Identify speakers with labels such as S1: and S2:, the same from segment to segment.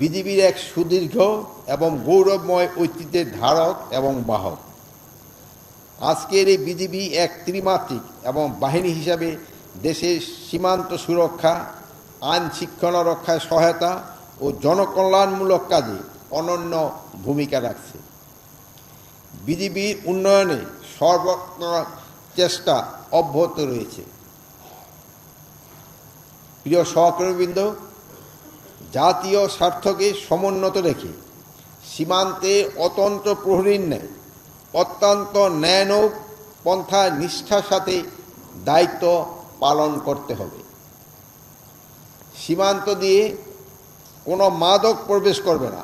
S1: বিজিবির এক সুদীর্ঘ এবং গৌরবময় ঐতিহ্যের ধারক এবং বাহক। আজকের এই বিজিবি এক ত্রিমাত্রিক এবং বাহিনী হিসাবে দেশের সীমান্ত সুরক্ষা, আইন শৃঙ্খলা রক্ষায় সহায়তা ও জনকল্যাণমূলক কাজে অনন্য ভূমিকা রাখছে। বিজিবির উন্নয়নে সর্বত্র চেষ্টা অব্যাহত রয়েছে। প্রিয় সহকর্মীবৃন্দ, জাতীয় স্বার্থকে সমুন্নত রেখে সীমান্তে অতন্ত্র প্রহরীর ন্যায় অত্যন্ত ন্যায়ানুগ পন্থা নিষ্ঠার সাথে দায়িত্ব পালন করতে হবে। সীমান্ত দিয়ে কোনো মাদক প্রবেশ করবে না।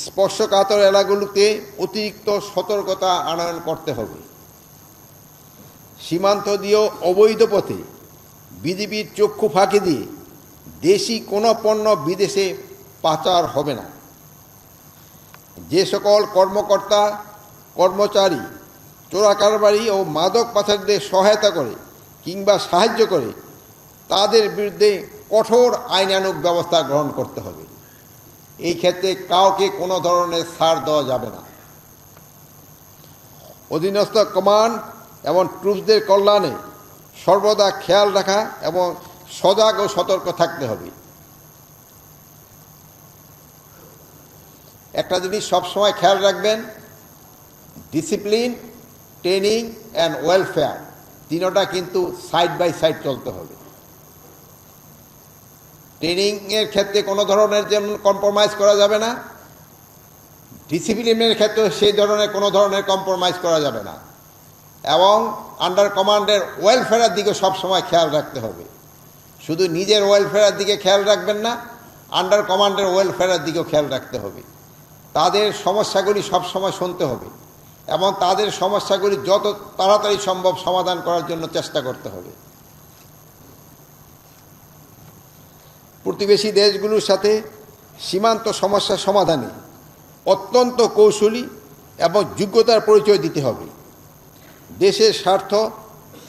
S1: স্পর্শকাতর এলাকাগুলোতে অতিরিক্ত সতর্কতা আনয়ন করতে হবে। সীমান্ত দিয়েও অবৈধ পথে বিজিবির চক্ষু ফাঁকি দিয়ে দেশি কোনো পণ্য বিদেশে পাচার হবে না। যে সকল কর্মকর্তা কর্মচারী চোরাকারবারি ও মাদক পাচারদের সহায়তা করে কিংবা সাহায্য করে তাদের বিরুদ্ধে কঠোর আইনানুগ ব্যবস্থা গ্রহণ করতে হবে। এই ক্ষেত্রে কাউকে কোনো ধরনের ছাড় দেওয়া যাবে না। অধীনস্থ কমান্ড এবং ট্রুপসদের কল্যাণে সর্বদা খেয়াল রাখা এবং সজাগ ও সতর্ক থাকতে হবে। একটা জিনিস সবসময় খেয়াল রাখবেন, ডিসিপ্লিন, ট্রেনিং অ্যান্ড ওয়েলফেয়ার তিনটা কিন্তু সাইড বাই সাইড চলতে হবে। ট্রেনিংয়ের ক্ষেত্রে কোনো ধরনের যেমন কম্প্রোমাইজ করা যাবে না, ডিসিপ্লিনের ক্ষেত্রে সেই ধরনের কোনো ধরনের কম্প্রোমাইজ করা যাবে না, এবং আন্ডার কমান্ডের ওয়েলফেয়ারের দিকে সবসময় খেয়াল রাখতে হবে। শুধু নিজের ওয়েলফেয়ারের দিকে খেয়াল রাখবেন না, আন্ডার কমান্ডের ওয়েলফেয়ারের দিকেও খেয়াল রাখতে হবে। তাদের সমস্যাগুলি সবসময় শুনতে হবে এবং তাদের সমস্যাগুলি যত তাড়াতাড়ি সম্ভব সমাধান করার জন্য চেষ্টা করতে হবে। প্রতিবেশী দেশগুলোর সাথে সীমান্ত সমস্যা সমাধানে অত্যন্ত কৌশলী এবং যোগ্যতার পরিচয় দিতে হবে। দেশের স্বার্থ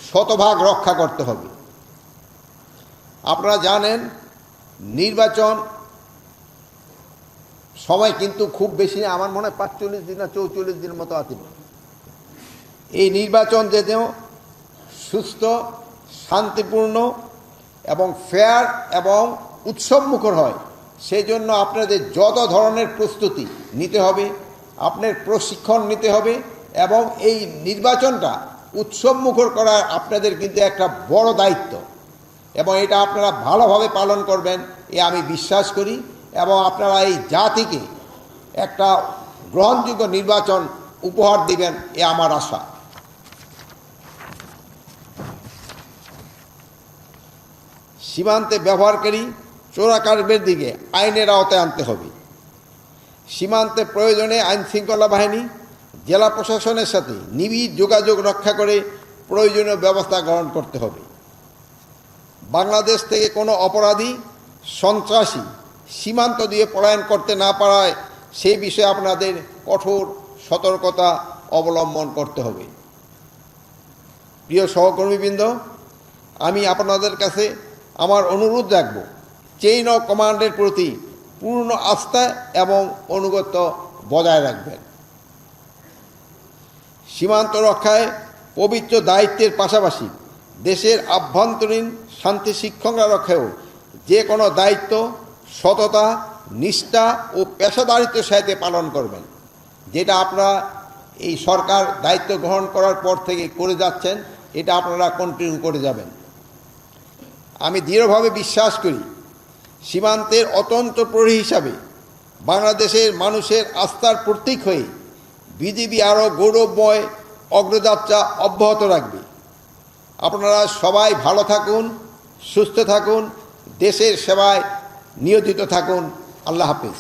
S1: শতভাগ রক্ষা করতে হবে। আপনারা জানেন, নির্বাচন সময় কিন্তু খুব বেশি না, আমার মনে হয় 45 দিন না 44 দিনের মতো আছে। এই নির্বাচন যেন সুস্থ, শান্তিপূর্ণ এবং ফেয়ার এবং উৎসবমুখর হয়, সেই জন্য আপনাদের যত ধরনের প্রস্তুতি নিতে হবে, আপনার প্রশিক্ষণ নিতে হবে এবং এই নির্বাচনটা উৎসবমুখর করার আপনাদের কিন্তু একটা বড় দায়িত্ব, এবং এটা আপনারা ভালোভাবে পালন করবেন এ আমি বিশ্বাস করি, এবং আপনারা এই জাতিকে একটা গ্রহণযোগ্য নির্বাচন উপহার দিবেন এ আমার আশা। সীমান্তে ব্যবহারকারী চোরাকারবারির দিকে আইনের আওতায় আনতে হবে। সীমান্তে প্রয়োজনে আইন শৃঙ্খলা বাহিনী, জেলা প্রশাসনের সাথে নিবিড় যোগাযোগ রক্ষা করে প্রয়োজনীয় ব্যবস্থা গ্রহণ করতে হবে। বাংলাদেশ থেকে কোনো অপরাধী, সন্ত্রাসী সীমান্ত দিয়ে পলায়ন করতে না পারায় সেই বিষয়ে আপনাদের কঠোর সতর্কতা অবলম্বন করতে হবে। প্রিয় সহকর্মীবৃন্দ, আমি আপনাদের কাছে আমার অনুরোধ রাখব, চেইন অফ কমান্ডের প্রতি পূর্ণ আস্থা এবং অনুগত্য বজায় রাখবেন। সীমান্ত রক্ষায় পবিত্র দায়িত্বের পাশাপাশি দেশের আভ্যন্তরীণ শান্তি শৃঙ্খলা রক্ষায়ও যে কোনো দায়িত্ব সততা, নিষ্ঠা ও পেশাদারিত্বের সাথে পালন করবেন, যেটা আপনারা এই সরকার দায়িত্ব গ্রহণ করার পর থেকে করে যাচ্ছেন, এটা আপনারা কন্টিনিউ করে যাবেন। আমি দৃঢ়ভাবে বিশ্বাস করি, সীমান্তের অতন্ত্র প্রহরী হিসাবে বাংলাদেশের মানুষের আস্থার প্রতীক হয়ে বিজিবি আরও গৌরবময় অগ্রযাত্রা অব্যাহত রাখবে। আপনারা সবাই ভালো থাকুন, সুস্থ থাকুন, দেশের সেবায় নিয়োজিত থাকুন। আল্লাহ হাফেজ।